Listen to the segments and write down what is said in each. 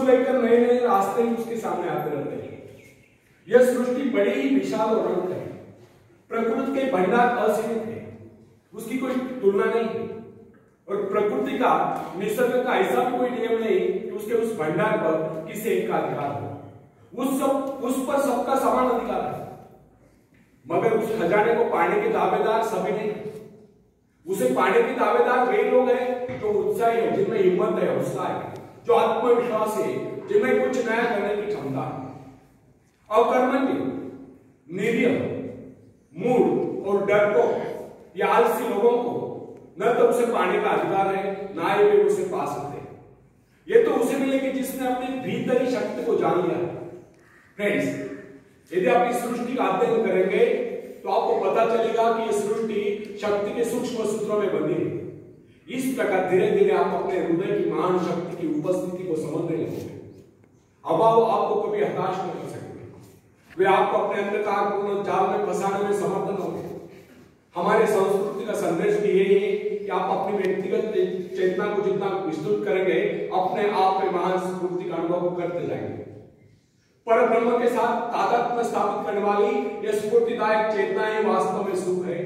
लेकर नए नए रास्ते उसके सामने आते रहते हैं। यह सृष्टि बड़ी ही विशाल और अनंत है। प्रकृति के भंडार असीमित है, उसकी कोई तुलना नहीं है। और प्रकृति का, निसर्ग का ऐसा भी कोई नियम नहीं कि उसके उस भंडार पर किसी एक का अधिकार हो। उस पर सबका समान अधिकार है, मगर उस खजाने को पाने के दावेदार सभी नहीं। उसे पाने के दावेदार वे लोग हैं जो उत्साही है, जिनमें हिम्मत है, हौसला है, जो आत्मविश्वास है, जिनमें कुछ नया करने की क्षमता है। अकर्मण्य, निरीह, मूढ़ और डरपोक या आलसी लोगों को न तो उसे पाने का अधिकार है, ना ही वे उसे पा सकते हैं। ये तो उसे मिलेगी जिसने अपनी भीतरी शक्ति को जान लिया। फ्रेंड्स, यदि आप इस सृष्टि का अध्ययन करेंगे तो आपको पता चलेगा कि यह सृष्टि शक्ति के सूक्ष्म सूत्रों में बंधी है। इस प्रकार धीरे धीरे आप अपने हृदय की महान शक्ति की उपस्थिति को समझने लगेंगे। अब आपको कभी हताश नहीं कर सकेंगे। वे आपको अपने अंधकारपूर्ण जाल में फंसाने में समर्थन होंगे। हमारे संस्कृति का संदेश भी यही है कि आप अपनी व्यक्तिगत चेतना को जितना विस्तृत करेंगे, अपने आप में महान स्फूर्ति का अनुभव करते जाएंगे। पर ब्रह्म के साथ तादात्म्य स्थापित करने वाली यह स्फूर्तिदायक चेतना ही वास्तव में सुख है,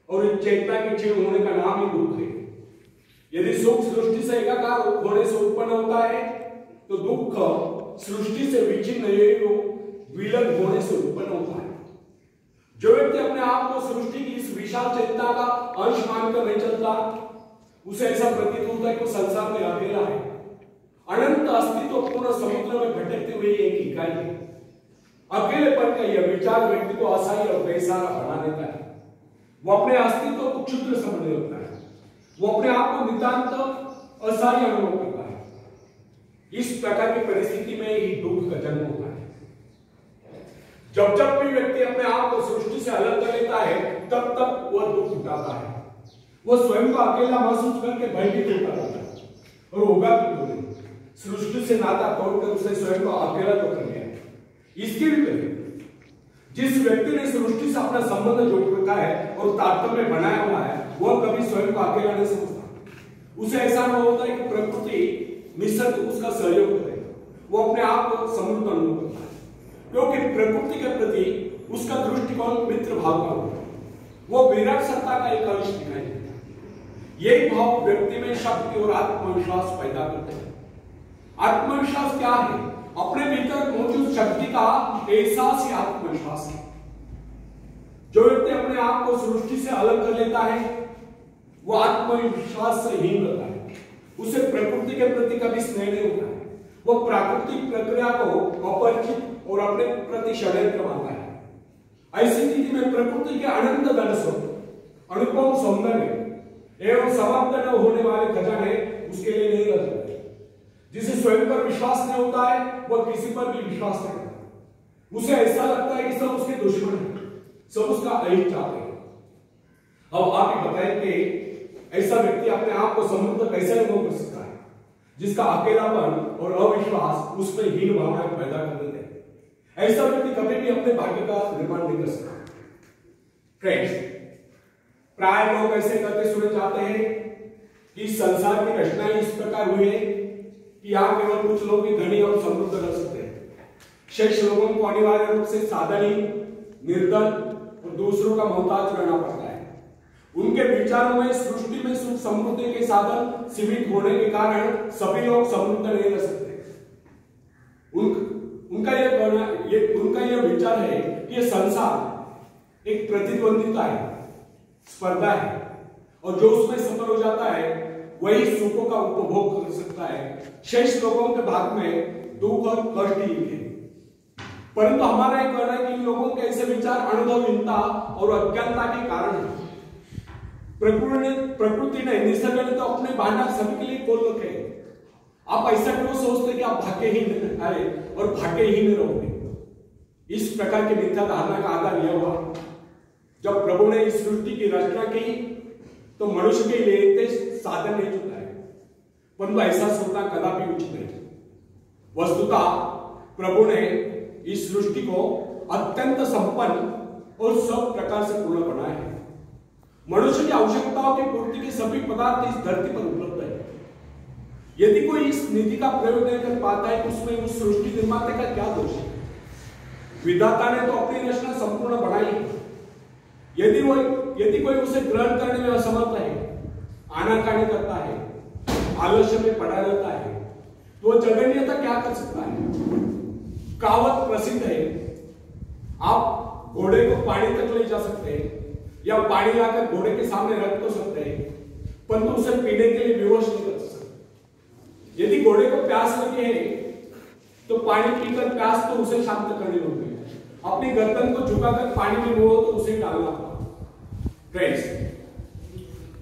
और इस चेतना के क्षीण होने का नाम ही दुख है। यदि सुख सृष्टि से एकाकार होने से उत्पन्न होता है, तो दुख सृष्टि से विच्छिन्न विलग होने से उत्पन्न होता है। जो व्यक्ति अपने आप को सृष्टि की इस विशाल चेतना का अंश मानकर नहीं चलता, उसे ऐसा प्रतीत होता है कि संसार में अकेला है, अनंत अस्तित्वपूर्ण समुद्र में भटकते हुए एक इकाई है। अकेलेपन का यह विचार व्यक्ति को असहाय और बेसहारा बना देता है। वो अपने अस्तित्व को क्षुद्र समझने लगता है। वो अपने आप को नितांत असहाय अनुभव करता है। इस प्रकार की परिस्थिति में ही दुख का जन्म होता है। जब जब भी व्यक्ति अपने आप को सृष्टि से अलग कर लेता है, तब तक वह दुख उठाता है। वह स्वयं को अकेला महसूस करके भयभीत होता रहता है, और होगा कि नहीं, सृष्टि से नाता तोड़कर उसने स्वयं को अकेला तो कर लिया। इसके विपरीत जिस व्यक्ति ने सृष्टि से अपना संबंध जोड़ रखा है और तारतम्य बनाया हुआ है, वह कभी स्वयं को अकेला नहीं समझता। उसे ऐसा अनुभव होता है कि प्रकृति, निसर्ग उसका सहयोग करेगा। वो अपने आप को समृद्ध अनुभव करता है, क्योंकि प्रकृति के प्रति उसका दृष्टिकोण मित्र भाव का होता है। वो विराट सत्ता का एक अंश दिखाई देता है। यही भाव व्यक्ति में शक्ति और आत्मविश्वास पैदा करते हैं। आत्मविश्वास क्या है? अपने भीतर मौजूद शक्ति का एहसास ही आत्मविश्वास है। जो व्यक्ति अपने आप को सृष्टि से अलग कर लेता है, वो आत्मविश्वास से हीन रहता है। उसे प्रकृति के प्रति कभी स्नेह नहीं होता है। वो प्राकृतिक प्रक्रिया को अपरिचित और अपने प्रति षड्यंत्र मानता है। ऐसी स्थिति में प्रकृति के अनंत धन स्वरूप, अनुपम सौंदर्य एवं समाप्त न होने वाले खजाने उसके लिए नहीं रह जाते। जिसे स्वयं पर विश्वास नहीं होता है, वह किसी पर भी विश्वास नहीं करता। उसे ऐसा लगता है कि सब उसके दुश्मन हैं, सब उसका अहित चाहते हैं। अब आप ही बताएं कि ऐसा व्यक्ति अपने आप को समृद्ध कैसे अनुभव कर सकता है, जिसका अकेलापन और अविश्वास उसमें हीन भावना पैदा कर देते हैं। ऐसा व्यक्ति कभी भी अपने भाग्य का निर्माण नहीं कर सकता। फ्रेंड्स, प्राय लोग ऐसे करते सुने जाते हैं कि संसार की रचना इस प्रकार हुई है कि यहाँ केवल कुछ लोग ही धनी और समृद्ध रह सकते हैं। शेष लोगों को अनिवार्य रूप से साधनी, निर्धन और दूसरों का मोहताज रहना पड़ता है। उनके विचारों में सृष्टि में सुख समृद्धि के साधन सीमित होने के कारण सभी लोग समृद्ध नहीं रह सकते। उनका यह विचार है कि यह संसार एक प्रतिद्वंदिता है, स्पर्धा है, और जो उसमें सफल हो जाता है वही सुखों का उपभोग कर सकता है। शेष लोगों के भाग में दुख और कष्ट ही है। परंतु हमारा एक कहना है कि इन लोगों के ऐसे विचार अनुभवहीनता और अज्ञानता के कारण है। प्रकृति ने, निसर्ग ने तो अपने भांडार सभी के लिए खोल रखे। आप ऐसा क्यों सोचते कि आप भाग्यहीन आए और भाग्यहीन रहोगे? इस प्रकार की मिथ्या धारणा का आधार यह हुआ, जब प्रभु ने इस सृष्टि की रचना की तो मनुष्य के लिए इतने साधन नहीं चुका है, परंतु ऐसा सोचना कदापि उचित नहीं। वस्तुतः प्रभु ने इस सृष्टि को अत्यंत संपन्न और सब प्रकार से पूर्ण बनाया है। मनुष्य की आवश्यकताओं की पूर्ति के सभी पदार्थ इस धरती पर उपलब्ध है। यदि कोई इस नीति का प्रयोग नहीं कर पाता है तो उसमें उस सृष्टि निर्माता का क्या दोष है? विधाता ने तो अपनी रचना संपूर्ण बनाई। यदि कोई उसे ग्रहण करने में असमर्थ है, आनाकानी करता है, आलस्य में पड़ा रहता है, तो वो जगन्यता क्या कर सकता है? कहावत प्रसिद्ध है, आप घोड़े को पानी तक ले जा सकते हैं या पानी लाकर घोड़े के सामने रख तो सकते हैं, परंतु उसे पीने के लिए विवश नहीं कर सकते। यदि घोड़े को प्यास लगी है तो पानी पीकर प्यास तो उसे शांत करनी होगी। अपनी गर्दन को झुकाकर पानी में मोड़ो तो उसे डालना होगा। फ्रेंड्स,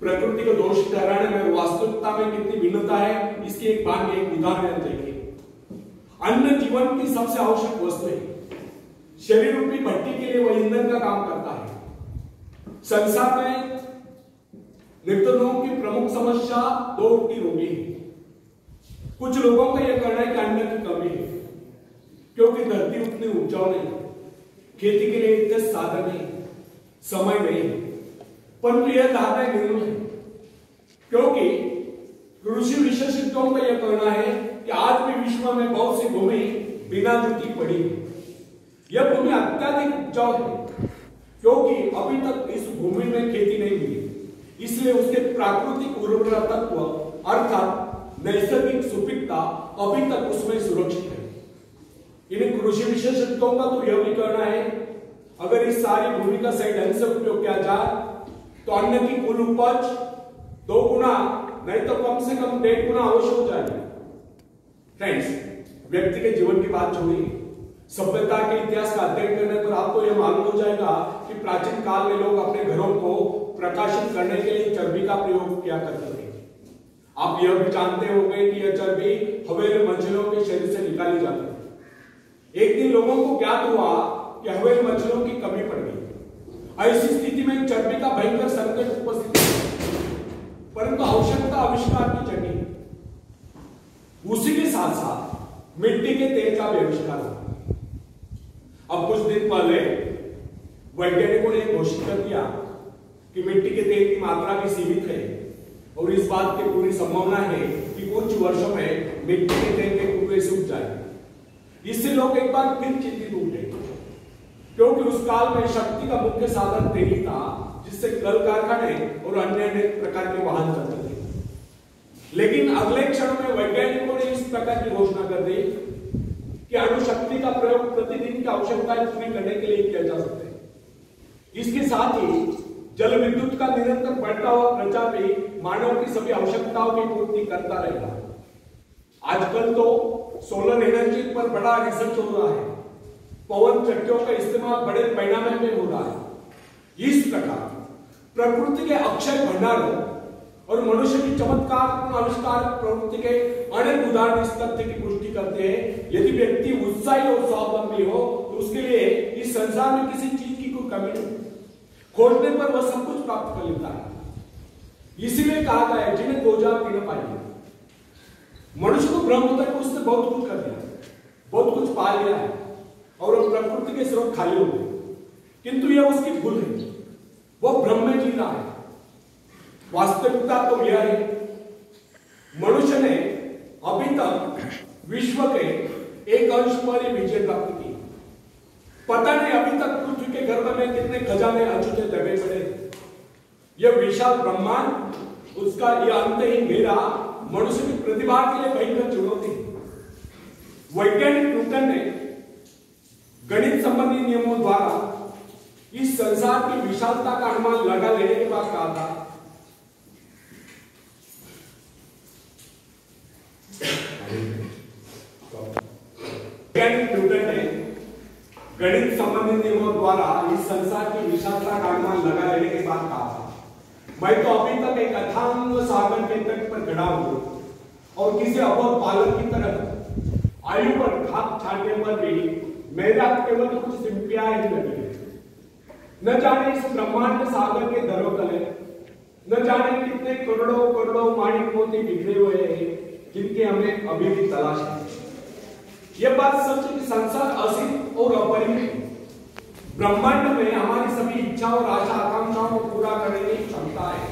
प्रकृति को दोष ठहराने में वास्तविकता में कितनी भिन्नता है, इसकी एक उदाहरण देखिए। अन्न जीवन की सबसे आवश्यक वस्तु है। शरीर रूपी भट्टी के लिए वह ईंधन का काम करता है। संसार में निर्धनों की प्रमुख समस्या दो की रोगी है। कुछ लोगों का यह कहना है कि अन्न की कमी है, क्योंकि धरती उतनी उपजाऊ नहीं, खेती के लिए इतने साधन नहीं, समय नहीं। परंतु यह धारणा निर्मूल है, क्योंकि कृषि विशेषज्ञों का यह कहना है कि आज भी विश्व में बहुत सी भूमि बिना जुती पड़ी है। यह भूमि अत्यधिक उपजाऊ है, क्योंकि अभी तक इस भूमि में खेती नहीं हुई, इसलिए उसके प्राकृतिक उर्वरा तत्व अर्थात नैसर्गिक सुपीकता अभी तक उसमें सुरक्षित है। इन कृषि विशेषज्ञों का तो यह भी कहना है, अगर इस सारी भूमि का सही ढंग से उपयोग किया जाए तो अन्न की कुल उपज 2 गुना नहीं तो कम से कम 1.5 गुना अवश्य हो जाएगी। फ्रेंड्स, व्यक्ति के जीवन की बात छोड़िए, सभ्यता के इतिहास का अध्ययन करने पर आपको यह मालूम हो जाएगा कि प्राचीन काल में लोग अपने घरों को प्रकाशित करने के लिए चर्बी का प्रयोग किया करते थे। आप यह भी जानते होंगे कि यह चर्बी हवेली मछलियों के शरीर से निकाली जाती है। एक दिन लोगों को ज्ञात हुआ कि हवेली मछलियों की कमी पड़ गई। ऐसी स्थिति में चर्बी का भयंकर संकट उपस्थित है, परंतु आवश्यकता आविष्कार की जगी। उसी के साथ साथ मिट्टी के तेल का भी आविष्कार हुआ। अब कुछ दिन पहले वैज्ञानिकों ने घोषित कर दिया कि मिट्टी के तेल की मात्रा भी सीमित है और इस बात की पूरी संभावना है कि कुछ वर्षों में मिट्टी के तेल के कुएं सूख जाएंगे। इससे लोग एक बार फिर चिंतित उठे, क्योंकि उस काल में शक्ति का मुख्य साधन तेल ही था, जिससे कल कारखाने और अन्य अनेक प्रकार के वाहन चलते थे। लेकिन अगले क्षण में वैज्ञानिकों ने इस प्रकार की घोषणा कर दी कि अणुशक्ति का प्रयोग प्रतिदिन की आवश्यकताएं पूरी करने के लिए किया जा सकता है। इसके साथ ही जल विद्युत का निरंतर बढ़ता हुआ प्रचार भी मानव की सभी आवश्यकताओं की पूर्ति करता रहेगा। आजकल तो सोलर एनर्जी पर बड़ा रिसर्च हो रहा है, पवन चक्कियों का इस्तेमाल बड़े पैमाने में हो रहा है। इस प्रकार प्रकृति के अक्षय भंडारों और मनुष्य की चमत्कार आविष्कार प्रवृत्ति के अनेक उदाहरण इस तथ्य की पुष्टि करते हैं, यदि व्यक्ति उत्साही और स्वावलंबी हो तो उसके लिए इस संसार में किसी चीज की कोई कमी नहीं। खोजने पर वह सब कुछ प्राप्त कर लेता है। इसीलिए कहा गया है, जिन्हें खोजा तीन पाइए। मनुष्य को भ्रम होता है कि उसने बहुत कुछ कर दिया, बहुत कुछ पा लिया है और प्रकृति के स्रोत खाली हो गए, किंतु यह उसकी भूल है, वह भ्रम में जी रहा है। वास्तविकता तो यह है, मनुष्य ने अभी तक विश्व के एक अंश पर ही विजय प्राप्त की। पता नहीं अभी तक पृथ्वी के गर्भ में कितने खजाने अछूते दबे पड़े। यह विशाल ब्रह्मांड, उसका यह अंतहीन घेरा मनुष्य की प्रतिभा के लिए भयंकर चुनौती। वैज्ञानिक न्यूटन ने गणित संबंधी नियमों द्वारा इस संसार की विशालता का अनुमान लगा लेने के बाद कहा था, वैज्ञानिक न्यूटन ने गणित संबंधी नियमों द्वारा इस संसार की विशालता का अनुमान लगा लेने के बाद कहा था, मैं तो अभी तक एक अथांग सागर के तट पर खड़ा हूं और किसी अबोध बालक की तरह आयु पर खाक छाटने पर भी मेरा केवल कुछ सिंपियां ही लगी है। न जाने इस ब्रह्मांड सागर के धरोतले, न जाने कितने करोड़ों करोड़ों माणिक मोती बिखरे हुए हैं, जिनके हमें अभी भी तलाश है। यह बात सच है कि संसार असीम और अपरिमित है। ब्रह्मांड में हमारी सभी इच्छा और आशा आकांक्षाओं को पूरा करने की क्षमता है।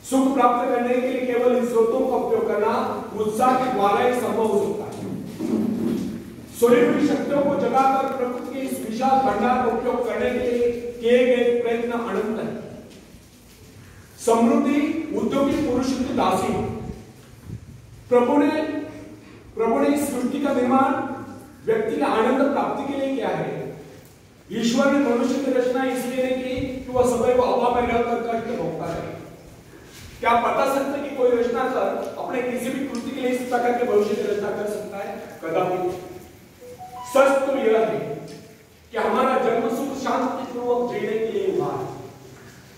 सुख प्राप्त करने के लिए केवल इन स्रोतों का उपयोग करना उत्साह के द्वारा ही संभव हो सकता है। सोई हुई शक्तियों को जगाकर प्रकृति के इस विशाल भंडार का उपयोग करने के लिए किए गए प्रयत्न अनंत है। समृद्धि उद्योगी पुरुष की दासी। प्रभु ने इस सृष्टि का निर्माण व्यक्ति के आनंद प्राप्ति के लिए किया है। ईश्वर ने मनुष्य की रचना इसलिए नहीं की कि वह सदैव हवा में रहकर कष्ट भोगता रहे। क्या आप बता सकते कि कोई रचनाकार अपने किसी भी कृति के लिए इस प्रकार के भविष्य की रचना कर सकता है? कदापि। सच तो यह है कि हमारा जन्म सुख शांति पूर्वक जीने के लिए हुआ है।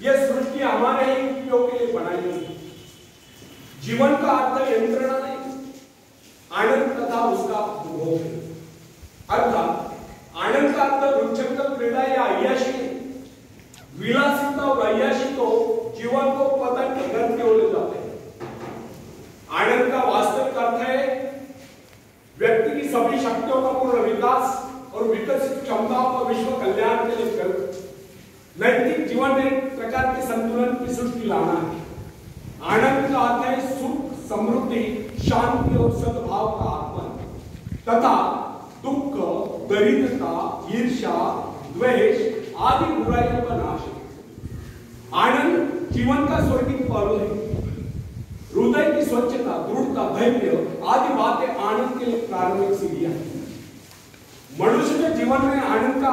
यह सृष्टि हमारे ही उपयोग के लिए बनाई गई। जीवन का अर्थ यंत्रणा नहीं, आनंद तथा उसका उपभोग है। अर्थात आनंद का अर्थ रोचक क्रीड़ा या अय्याशी है। विलासिता और अय्याशी तो जीवन को पतन के घर की ओर ले जाते हैं। आनंद का वास्तविक अर्थ है व्यक्ति की सभी शक्तियों का पूर्ण विकास और विकसित क्षमताओं का विश्व कल्याण के लिए कर नैतिक जीवन में एक प्रकार के संतुलन की सृष्टि लाना है। आनंद का अर्थ है सुख, समृद्धि, शांति और सद्भाव का आगमन तथा दुख, दरिद्रता, ईर्ष्या, द्वेष आदि बुराइयों का नाश है। आनंद जीवन का स्वर्गीय पहलू है। हृदय की स्वच्छता, दृढ़ता, धैर्य आदि बातें आनंद के लिए प्रारंभिक सीढ़ियां हैं। मनुष्य के जीवन में आनंद का